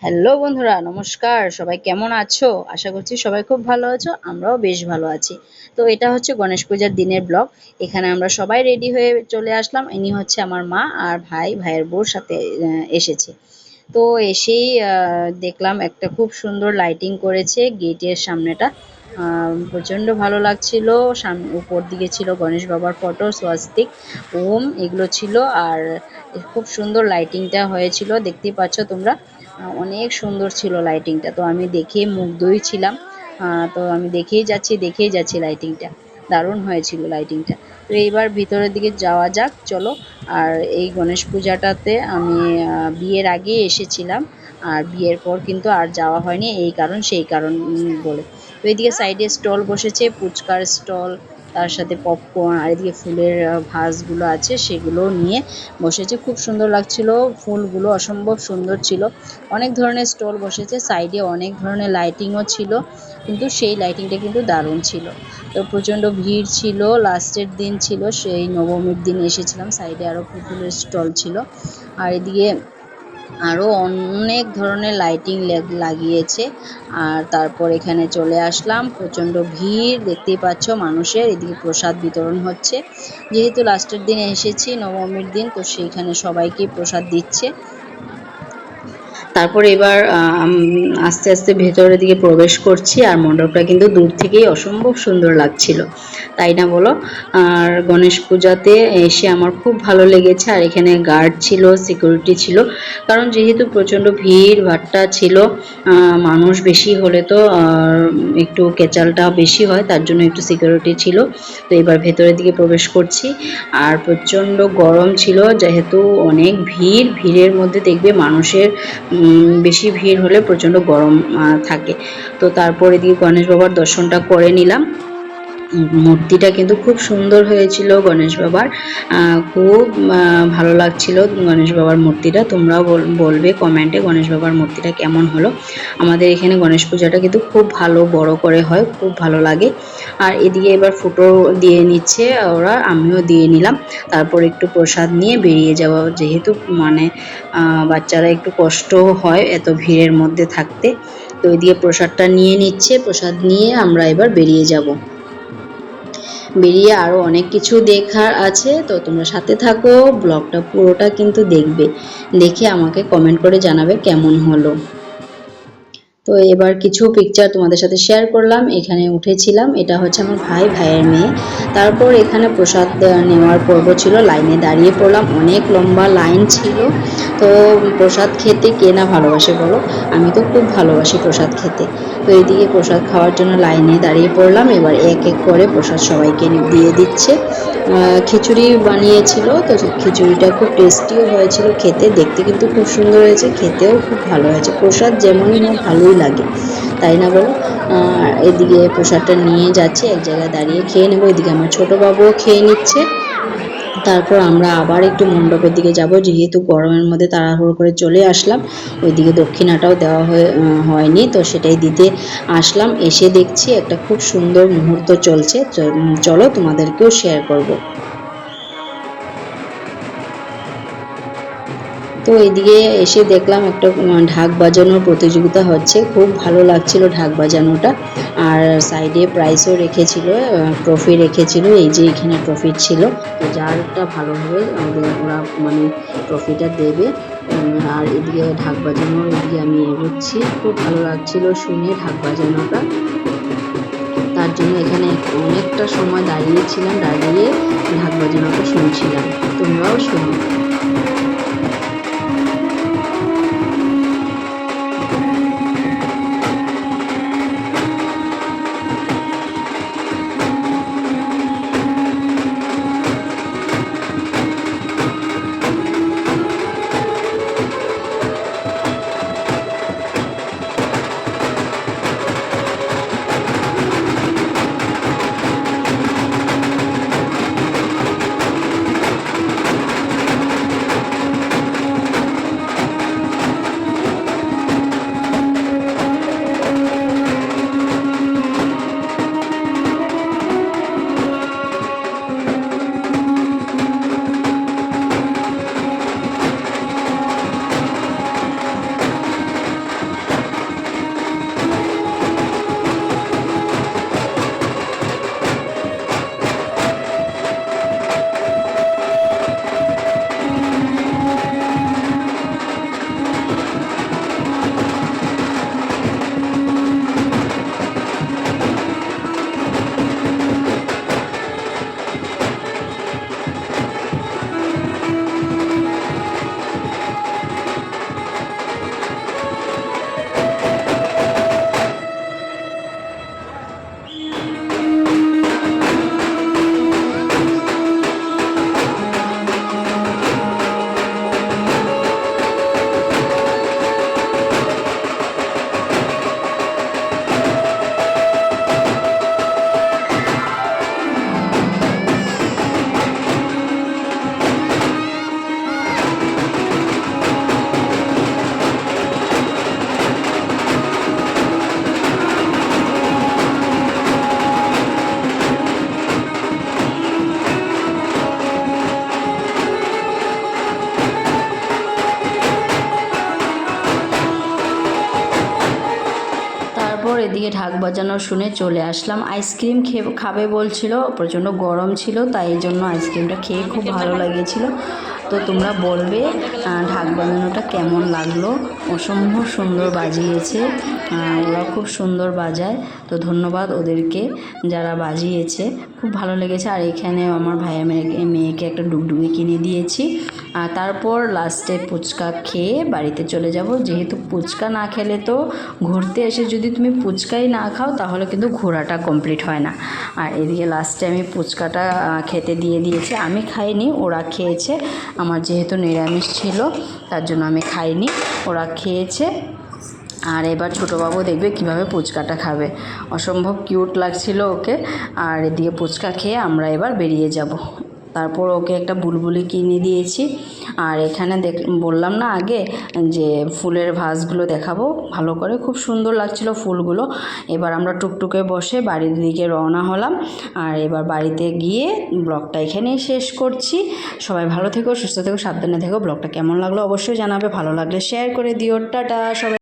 Hello বন্ধুরা, নমস্কার। সবাই কেমন আছো? আশা করছি সবাই খুব ভালো আছো। আমরাও বেশ ভালো আছি। তো এটা হচ্ছে গণেশ পূজার দিনের ব্লগ। এখানে আমরা সবাই রেডি হয়ে চলে আসলাম। ইনি হচ্ছে আমার মা আর ভাই, ভাইয়ের বউর সাথে এসেছে। তো এসেই দেখলাম একটা খুব সুন্দর লাইটিং করেছে গেটের সামনেটা। প্রচণ্ড ভালো লাগছিল। উপর দিকে ছিল গণেশ বাবার ফটো, স্বস্তিক, ওম এগুলো ছিল। আর খুব সুন্দর লাইটিংটা হয়েছিল, দেখতেই পাচ্ছ তোমরা। অনেক সুন্দর ছিল লাইটিংটা। তো আমি দেখে মুগ্ধই ছিলাম। তো আমি দেখেই যাচ্ছি লাইটিংটা। দারুণ হয়েছিল লাইটিংটা। তো এইবার ভিতরের দিকে যাওয়া যাক, চলো। আর এই গণেশ পূজাটাতে আমি বিয়ের আগেই এসেছিলাম। আর বিয়ের পর কিন্তু আর যাওয়া হয়নি, এই কারণ সেই কারণ বলে। তো এইদিকে সাইডে স্টল বসেছে, ফুচকার স্টল, তার সাথে পপকর্ন, আর এদিকে ফুলের ভাসগুলো আছে সেগুলো নিয়ে বসেছে। খুব সুন্দর লাগছিল, ফুলগুলো অসম্ভব সুন্দর ছিল। অনেক ধরনের স্টল বসেছে, সাইডে অনেক ধরনের লাইটিংও ছিল, কিন্তু সেই লাইটিংটা কিন্তু দারুণ ছিল। তো প্রচণ্ড ভিড় ছিল, লাস্টের দিন ছিল, সেই নবমীর দিন এসেছিলাম। সাইডে আরও ফুলের স্টল ছিল। আর এদিকে আরও অনেক ধরনের লাইটিং লাগিয়েছে। আর তারপর এখানে চলে আসলাম, প্রচণ্ড ভিড় দেখতেই পাচ্ছ মানুষের। এদিকে প্রসাদ বিতরণ হচ্ছে, যেহেতু লাস্টের দিন এসেছি নবমীর দিন, তো সেইখানে সবাইকে প্রসাদ দিচ্ছে। তারপর এবার আস্তে আস্তে ভেতরের দিকে প্রবেশ করছি। আর মণ্ডপটা কিন্তু দূর থেকেই অসম্ভব সুন্দর লাগছিল, তাই না বলো? আর গণেশ পূজাতে এসে আমার খুব ভালো লেগেছে। আর এখানে গার্ড ছিল, সিকিউরিটি ছিল, কারণ যেহেতু প্রচণ্ড ভিড় ভাট্টা ছিল, মানুষ বেশি হলে তো একটু কেচালটা বেশি হয়, তার জন্য একটু সিকিউরিটি ছিল। তো এবার ভেতরের দিকে প্রবেশ করছি। আর প্রচণ্ড গরম ছিল, যেহেতু অনেক ভিড়ের মধ্যে দেখবে মানুষের বেশি ভিড় হলে প্রচণ্ড গরম থাকে। তো তারপরে দিয়ে গণেশ বাবার দর্শনটা করে নিলাম। মূর্তিটা কিন্তু খুব সুন্দর হয়েছিল গণেশ বাবার। খুব ভালো লাগছিল গণেশ বাবার মূর্তিটা। তোমরাও বলবে কমেন্টে গণেশ বাবার মূর্তিটা কেমন হলো। আমাদের এখানে গণেশ পূজাটা কিন্তু খুব ভালো বড় করে হয়, খুব ভালো লাগে। আর এদিকে এবার ফুটো দিয়ে নিচ্ছে ওরা, আমিও দিয়ে নিলাম। তারপর একটু প্রসাদ নিয়ে বেরিয়ে যাওয়া, যেহেতু মানে বাচ্চারা একটু কষ্ট হয় এত ভিড়ের মধ্যে থাকতে। তো ওইদিকে প্রসাদটা নিয়ে নিচ্ছে, প্রসাদ নিয়ে আমরা এবার বেরিয়ে যাব। বেরিয়ে আরও অনেক কিছু দেখার আছে, তো তোমরা সাথে থাকো, ব্লগটা পুরোটা কিন্তু দেখবে। দেখে আমাকে কমেন্ট করে জানাবে কেমন হলো। তো এবার কিছু পিকচার তোমাদের সাথে শেয়ার করলাম। এখানে উঠেছিলাম, এটা হচ্ছে আমার ভাইয়ের মেয়ে। তারপর এখানে প্রসাদ নেওয়ার পর্ব ছিল, লাইনে দাঁড়িয়ে পড়লাম, অনেক লম্বা লাইন ছিল। তো প্রসাদ খেতে কে না ভালোবাসে বলো? আমি তো খুব ভালোবাসি প্রসাদ খেতে। তো এইদিকে প্রসাদ খাওয়ার জন্য লাইনে দাঁড়িয়ে পড়লাম। এবার এক এক করে প্রসাদ সবাইকে দিয়ে দিচ্ছে। খিচুড়ি বানিয়েছিল, তো খিচুড়িটা খুব টেস্টিও হয়েছিল খেতে, দেখতে কিন্তু খুব সুন্দর হয়েছে, খেতেও খুব ভালো হয়েছে। প্রসাদ যেমনই হোক ভালোই লাগে, তাই না বলো? এদিকে প্রসাদটা নিয়ে যাচ্ছে, এক জায়গায় দাঁড়িয়ে খেয়ে নেবো। এদিকে আমার ছোটো বাবুও খেয়ে নিচ্ছে। তারপর আমরা আবার একটু মণ্ডপের দিকে যাব, যেহেতু গরমের মধ্যে তাড়াহুড়ো করে চলে আসলাম। ওইদিকে দক্ষিণাটাও দেওয়া হয়নি, তো সেটাই দিতে আসলাম। এসে দেখছি একটা খুব সুন্দর মুহূর্ত চলছে, চলো তোমাদেরকেও শেয়ার করব। তো এদিকে এসে দেখলাম একটা ঢাক বাজানোর প্রতিযোগিতা হচ্ছে, খুব ভালো লাগছিল ঢাক বাজানোটা। আর সাইডে প্রাইজও রেখেছিল, ট্রফি রেখেছিল, এই যে এখানে ট্রফি ছিল। তো যারটা ভালো হবে ওরা মানে ট্রফিটা দেবে। আর এদিকে ঢাক বাজানোর এদিকে আমি এগোচ্ছি, খুব ভালো লাগছিল শুনে ঢাক বাজানোটা। তার জন্য এখানে অনেকটা সময় দাঁড়িয়ে ঢাক বাজানোটা শুনছিলাম। তোমরাও শোনো। এদিকে ঢাক বাজানো শুনে চলে আসলাম। আইসক্রিম খাবে বলছিল, প্রচণ্ড গরম ছিল, তাই এই জন্য আইসক্রিমটা খেয়ে খুব ভালো লেগেছিল। তো তোমরা বলবে ঢাক বাজানোটা কেমন লাগলো। অসম্ভব সুন্দর বাজিয়েছে, ওরা খুব সুন্দর বাজায়। তো ধন্যবাদ ওদেরকে যারা বাজিয়েছে, খুব ভালো লেগেছে। আর এখানে আমার ভাইয়া মেয়েকে একটা ডুগডুগি কিনে দিয়েছি। আর তারপর লাস্টে ফুচকা খেয়ে বাড়িতে চলে যাব। যেহেতু ফুচকা না খেলে তো ঘুরতে এসে যদি তুমি ফুচকাই না খাও তাহলে কিন্তু ঘোরাটা কমপ্লিট হয় না। আর এদিকে লাস্টে আমি ফুচকাটা খেতে দিয়ে দিয়েছি। আমি খাইনি, ওরা খেয়েছে। আমার যেহেতু নিরামিষ ছিল তার জন্য আমি খাইনি, ওরা খেয়েছে। আর এবার ছোটোবাবু দেখবে কিভাবে ফুচকাটা খাবে, অসম্ভব কিউট লাগছিল ওকে। আর এদিকে ফুচকা খেয়ে আমরা এবার বেরিয়ে যাব। তারপর ওকে একটা বুলবুলি কিনে দিয়েছি। আর এখানে বললাম না আগে যে ফুলের ভাসগুলো দেখাবো ভালো করে, খুব সুন্দর লাগছিল ফুলগুলো। এবার আমরা টুকটুকে বসে বাড়ির দিকে রওনা হলাম। আর এবার বাড়িতে গিয়ে ব্লগটা এখানেই শেষ করছি। সবাই ভালো থেকো, সুস্থ থেকো, সাবধানে থেকো। ব্লগটা কেমন লাগলো অবশ্যই জানাবে, ভালো লাগলে শেয়ার করে দিও। টাটা সবাই।